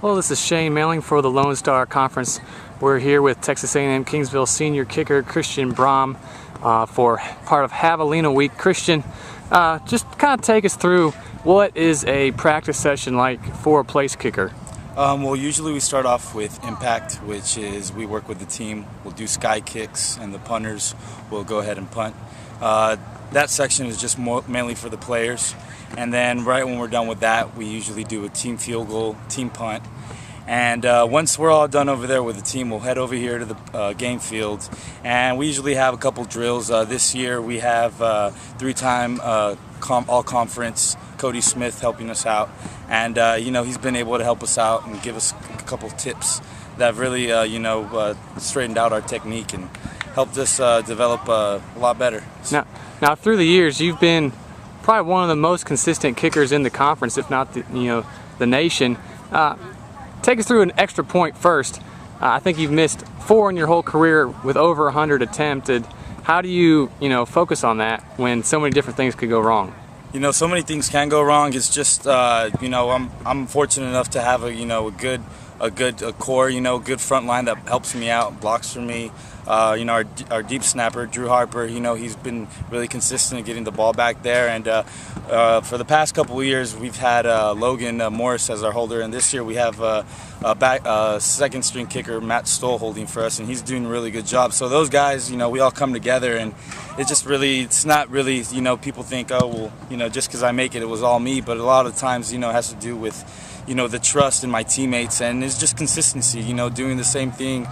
Hello, this is Shane Mailing for the Lone Star Conference. We're here with Texas A&M-Kingsville senior kicker Christian Brom for part of Javelina week. Christian, just kind of take us through what is a practice session like for a place kicker? Well, usually we start off with impact, which is we work with the team. We'll do sky kicks, and the punters will go ahead and punt. That section is just mainly for the players. And then right when we're done with that, we usually do a team field goal, team punt. And once we're all done over there with the team, we'll head over here to the game field. And we usually have a couple drills. This year we have three-time all-conference Cody Smith helping us out. And, he's been able to help us out and give us a couple tips that have really, straightened out our technique and helped us develop a lot better. Now, through the years, you've been probably one of the most consistent kickers in the conference, if not the nation. Take us through an extra point first. I think you've missed 4 in your whole career with over 100 attempted. How do you focus on that when so many different things could go wrong? So many things can go wrong. It's just I'm fortunate enough to have a good core, good front line that helps me out, blocks for me. Our deep snapper, Drew Harper, he's been really consistent in getting the ball back there. And for the past couple of years, we've had Logan Morris as our holder. And this year we have second string kicker, Matt Stoll, holding for us. And he's doing a really good job. So those guys, we all come together. And it's not really, people think, oh, well, just because I make it, it was all me. But a lot of times, it has to do with, the trust in my teammates. And it's just consistency, doing the same thing.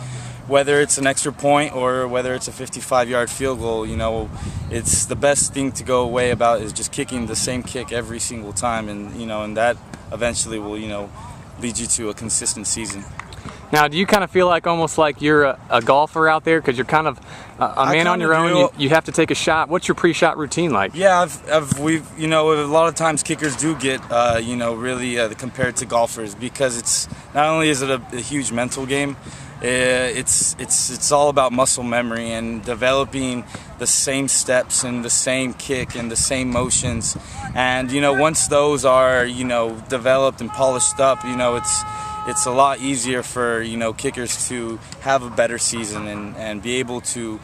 Whether it's an extra point or whether it's a 55-yard field goal, it's the best thing to go away about is just kicking the same kick every single time, and that eventually will, lead you to a consistent season. Now, do you kind of feel like almost like you're a golfer out there because you're kind of a man on your own? You have to take a shot. What's your pre-shot routine like? Yeah, we've a lot of times kickers do get really compared to golfers because it's not only is it a huge mental game. It's all about muscle memory and developing the same steps and the same kick and the same motions. And once those are developed and polished up, it's a lot easier for kickers to have a better season and be able to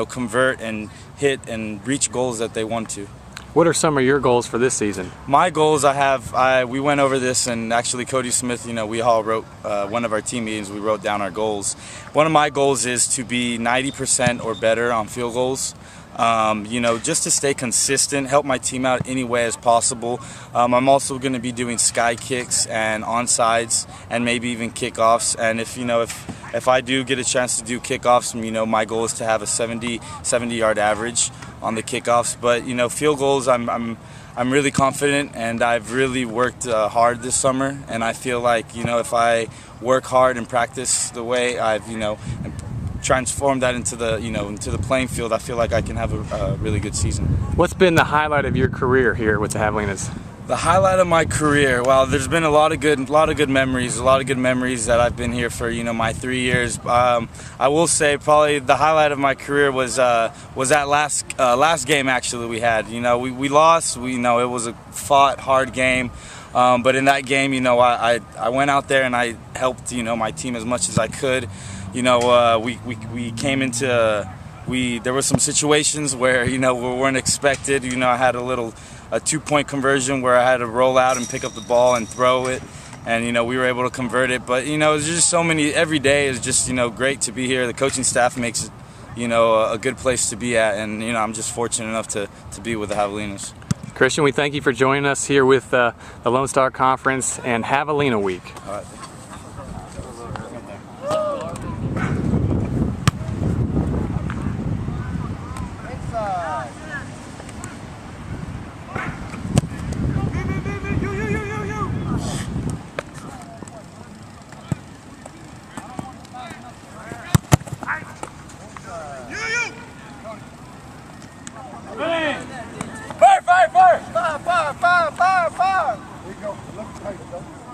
convert and hit and reach goals that they want to. What are some of your goals for this season? My goals, we went over this, and actually Cody Smith, we all wrote, one of our team meetings, we wrote down our goals. One of my goals is to be 90% or better on field goals. Just to stay consistent, help my team out any way as possible. I'm also going to be doing sky kicks and onsides and maybe even kickoffs. And if I do get a chance to do kickoffs, my goal is to have a 70-yard average on the kickoffs. But field goals, I'm really confident, and I've really worked hard this summer. And I feel like if I work hard and practice the way I've transform that into the playing field, I feel like I can have a really good season. What's been the highlight of your career here with the Javelinas? The highlight of my career, well, there's been a lot of good memories that I've been here for my 3 years. I will say probably the highlight of my career was that last game actually we had. We lost. It was a fought, hard game. But in that game, I went out there and I helped my team as much as I could. We came into there were some situations where we weren't expected. I had a 2-point conversion where I had to roll out and pick up the ball and throw it, and we were able to convert it. But there's just so many. Every day is just great to be here. The coaching staff makes it a good place to be at, and I'm just fortunate enough to be with the Javelinas. Christian, we thank you for joining us here with the Lone Star Conference and Javelina Week. All right. Fire! There you go. Left side.